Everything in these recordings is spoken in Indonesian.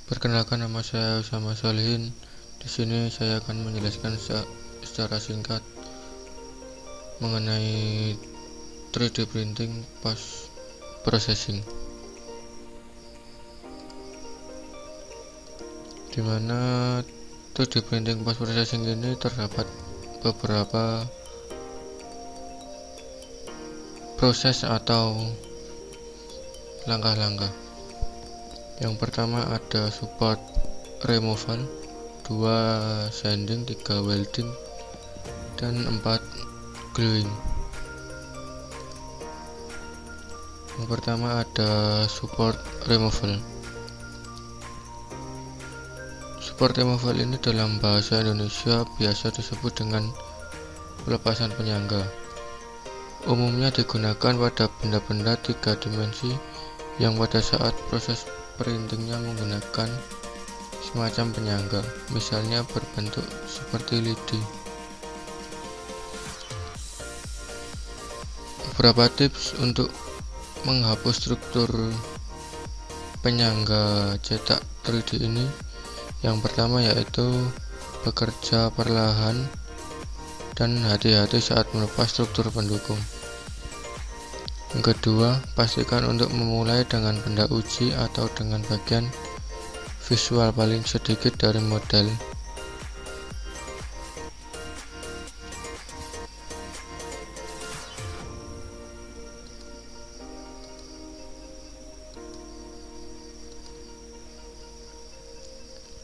Perkenalkan, nama saya Usama Solihin. Di sini saya akan menjelaskan secara singkat mengenai 3D printing post processing, di mana 3D printing post processing ini terdapat beberapa proses atau langkah-langkah. Yang pertama ada support removal, 2 sanding, 3 welding, dan 4 gluing. Yang pertama ada support removal. Support removal ini dalam bahasa Indonesia biasa disebut dengan pelepasan penyangga. Umumnya digunakan pada benda-benda 3 dimensi yang pada saat proses printingnya menggunakan semacam penyangga, misalnya berbentuk seperti lidi. Beberapa tips untuk menghapus struktur penyangga cetak 3D ini. Yang pertama yaitu bekerja perlahan dan hati-hati saat melepas struktur pendukung. Yang kedua, pastikan untuk memulai dengan benda uji atau dengan bagian visual paling sedikit dari model.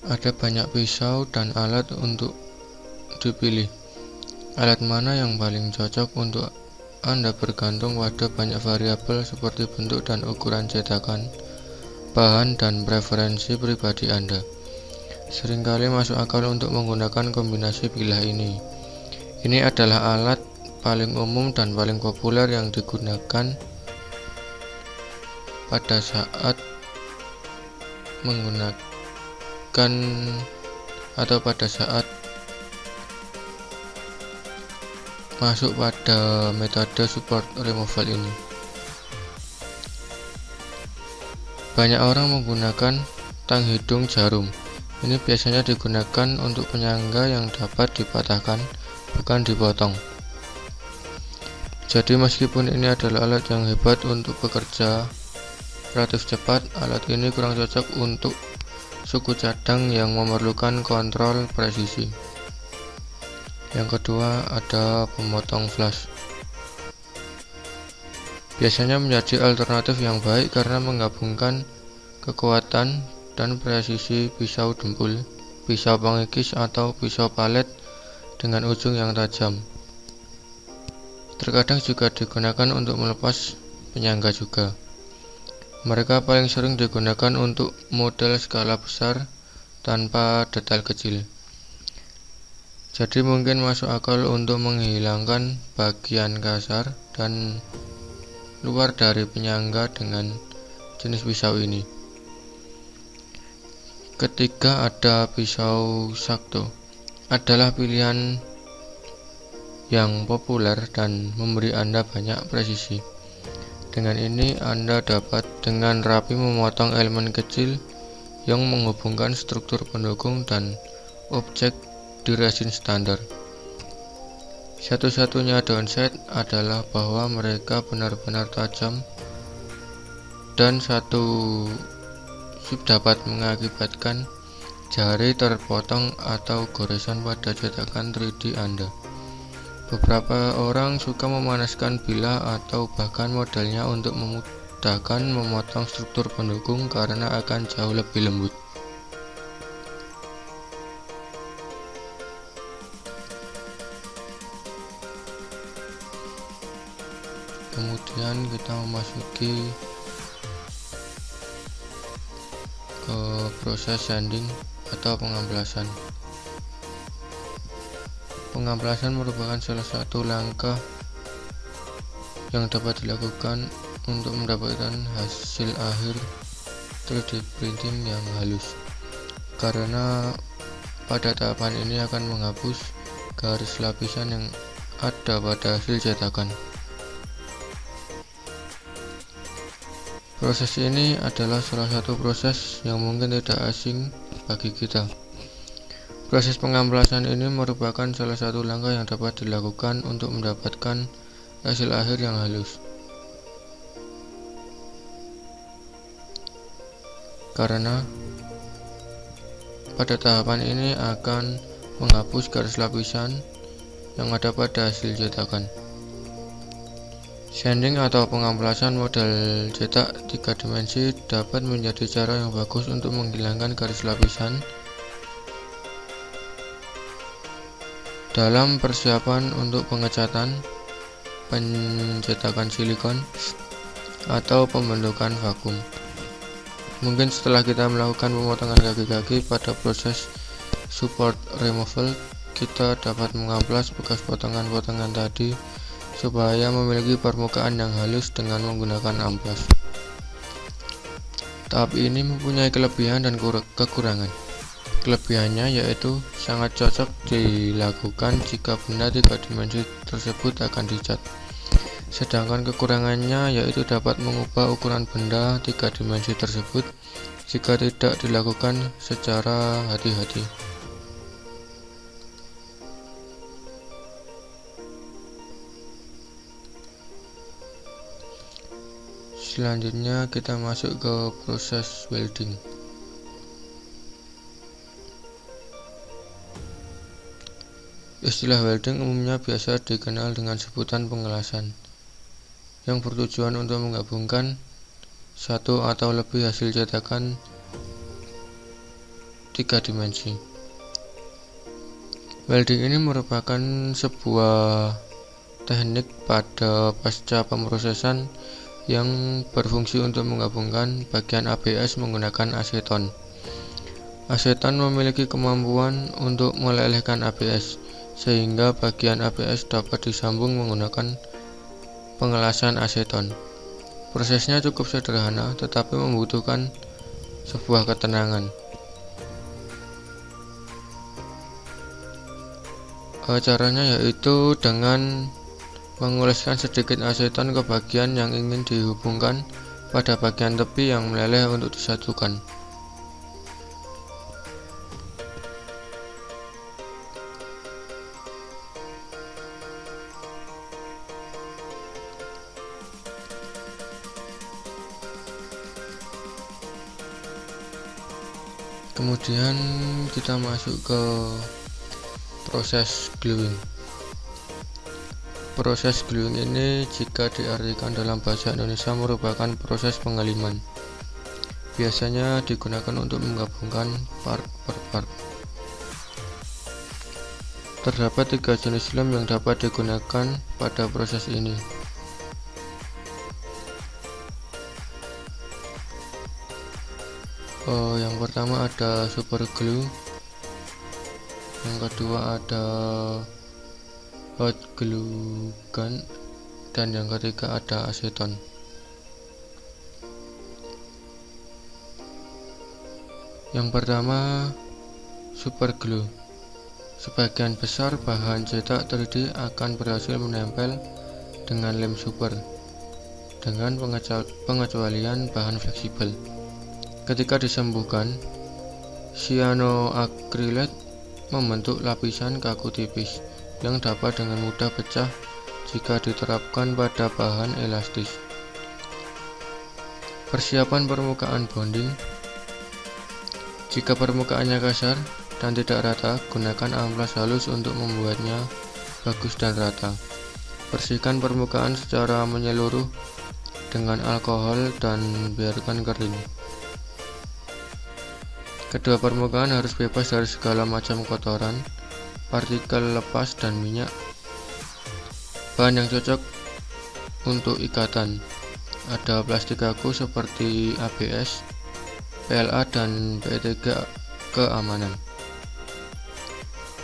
Ada banyak pisau dan alat untuk dipilih. Alat mana yang paling cocok untuk Anda bergantung pada banyak variabel seperti bentuk dan ukuran cetakan, bahan, dan preferensi pribadi Anda. Seringkali masuk akal untuk menggunakan kombinasi bilah ini. Ini adalah alat paling umum dan paling populer yang digunakan pada saat masuk pada metode support removal ini. Banyak orang menggunakan tang hidung jarum. Ini biasanya digunakan untuk penyangga yang dapat dipatahkan, bukan dipotong. Jadi meskipun ini adalah alat yang hebat untuk bekerja relatif cepat, alat ini kurang cocok untuk suku cadang yang memerlukan kontrol presisi. Yang kedua ada pemotong flash. Biasanya menjadi alternatif yang baik karena menggabungkan kekuatan dan presisi pisau dempul, pisau pengikis, atau pisau palet dengan ujung yang tajam. Terkadang juga digunakan untuk melepas penyangga juga. Mereka paling sering digunakan untuk model skala besar tanpa detail kecil. Jadi mungkin masuk akal untuk menghilangkan bagian kasar dan luar dari penyangga dengan jenis pisau ini. Ketiga ada pisau X-Acto. Adalah pilihan yang populer dan memberi Anda banyak presisi. Dengan ini Anda dapat dengan rapi memotong elemen kecil yang menghubungkan struktur pendukung dan objek di resin standar. Satu-satunya downside adalah bahwa mereka benar-benar tajam dan dapat mengakibatkan jari terpotong atau goresan pada cetakan 3D Anda. Beberapa orang suka memanaskan bilah atau bahkan modelnya untuk memudahkan memotong struktur pendukung karena akan jauh lebih lembut. Kemudian kita memasuki ke proses sanding atau pengamplasan. Pengamplasan merupakan salah satu langkah yang dapat dilakukan untuk mendapatkan hasil akhir 3D printing yang halus, karena pada tahapan ini akan menghapus garis lapisan yang ada pada hasil cetakan. Proses ini adalah salah satu proses yang mungkin tidak asing bagi kita. Proses pengamplasan ini merupakan salah satu langkah yang dapat dilakukan untuk mendapatkan hasil akhir yang halus. Karena pada tahapan ini akan menghapus garis lapisan yang ada pada hasil cetakan. Sanding atau pengamplasan model cetak 3 dimensi dapat menjadi cara yang bagus untuk menghilangkan garis lapisan dalam persiapan untuk pengecatan, pencetakan silikon, atau pembentukan vakum. Mungkin setelah kita melakukan pemotongan kaki-kaki pada proses support removal, kita dapat mengamplas bekas potongan-potongan tadi supaya memiliki permukaan yang halus dengan menggunakan amplas. Tahap ini mempunyai kelebihan dan kekurangan. Kelebihannya yaitu sangat cocok dilakukan jika benda 3 dimensi tersebut akan dicat. Sedangkan kekurangannya yaitu dapat mengubah ukuran benda 3 dimensi tersebut jika tidak dilakukan secara hati-hati. Selanjutnya kita masuk ke proses welding. Istilah welding umumnya biasa dikenal dengan sebutan pengelasan, yang bertujuan untuk menggabungkan satu atau lebih hasil cetakan 3 dimensi. Welding ini merupakan sebuah teknik pada pasca pemrosesan yang berfungsi untuk menggabungkan bagian ABS menggunakan aseton. Aseton memiliki kemampuan untuk melelehkan ABS, sehingga bagian ABS dapat disambung menggunakan pengelasan aseton. Prosesnya cukup sederhana, tetapi membutuhkan sebuah ketenangan. Caranya yaitu dengan mengoleskan sedikit aseton ke bagian yang ingin dihubungkan pada bagian tepi yang meleleh untuk disatukan. Kemudian kita masuk ke proses gluing. Proses gluing ini jika diartikan dalam bahasa Indonesia merupakan proses pengeliman. Biasanya digunakan untuk menggabungkan part per part. Terdapat 3 jenis lem yang dapat digunakan pada proses ini. Yang pertama ada super glue, yang kedua ada hot glue gun, dan yang ketiga ada aseton. Yang pertama, super glue. Sebagian besar bahan cetak 3D akan berhasil menempel dengan lem super dengan pengecualian bahan fleksibel. Ketika disembuhkan, cyanoacrylate membentuk lapisan kaku tipis yang dapat dengan mudah pecah jika diterapkan pada bahan elastis. Persiapan permukaan bonding. Jika permukaannya kasar dan tidak rata, gunakan amplas halus untuk membuatnya bagus dan rata. Bersihkan permukaan secara menyeluruh dengan alkohol dan biarkan kering. Kedua permukaan harus bebas dari segala macam kotoran, partikel lepas, dan minyak. Bahan yang cocok untuk ikatan ada plastik kaku seperti ABS, PLA, dan PETG keamanan.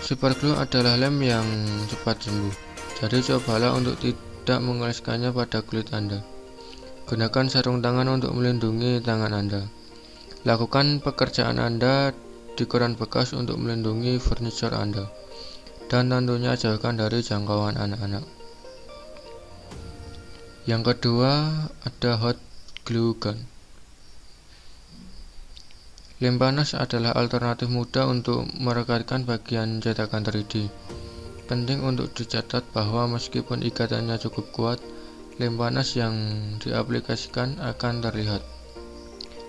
Superglue adalah lem yang cepat sembuh, jadi cobalah untuk tidak mengoleskannya pada kulit Anda. Gunakan sarung tangan untuk melindungi tangan Anda. Lakukan pekerjaan Anda di koran bekas untuk melindungi furniture Anda, dan tentunya jauhkan dari jangkauan anak-anak. Yang kedua ada hot glue gun. Lem panas adalah alternatif mudah untuk merekatkan bagian cetakan 3D. Penting untuk dicatat bahwa meskipun ikatannya cukup kuat, lem panas yang diaplikasikan akan terlihat.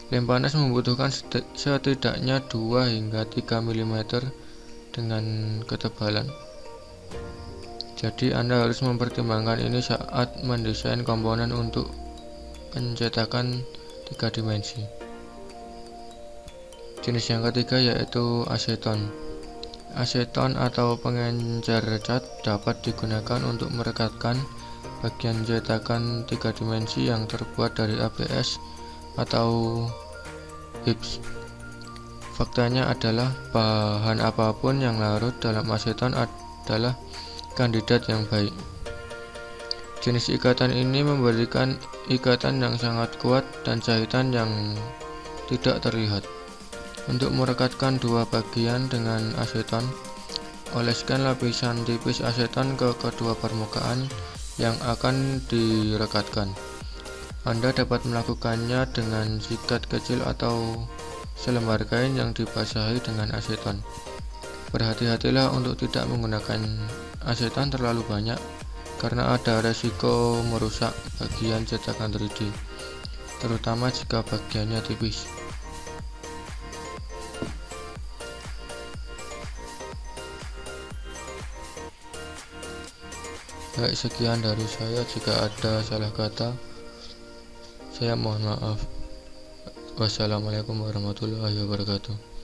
Lem panas membutuhkan setidaknya 2 hingga 3 mm dengan ketebalan. Jadi Anda harus mempertimbangkan ini saat mendesain komponen untuk pencetakan 3 dimensi. Jenis yang ketiga yaitu aseton. Aseton atau pengencer cat dapat digunakan untuk merekatkan bagian cetakan 3 dimensi yang terbuat dari ABS atau HIPS. Faktanya adalah bahan apapun yang larut dalam aseton adalah kandidat yang baik. Jenis ikatan ini memberikan ikatan yang sangat kuat dan jahitan yang tidak terlihat. Untuk merekatkan dua bagian dengan aseton, oleskan lapisan tipis aseton ke kedua permukaan yang akan direkatkan. Anda dapat melakukannya dengan sikat kecil atau selembar kain yang dibasahi dengan aseton. Berhati-hatilah untuk tidak menggunakan aseton terlalu banyak karena ada resiko merusak bagian cetakan 3D, terutama jika bagiannya tipis. Baik, sekian dari saya. Jika ada salah kata, saya mohon maaf. Wassalamualaikum warahmatullahi wabarakatuh.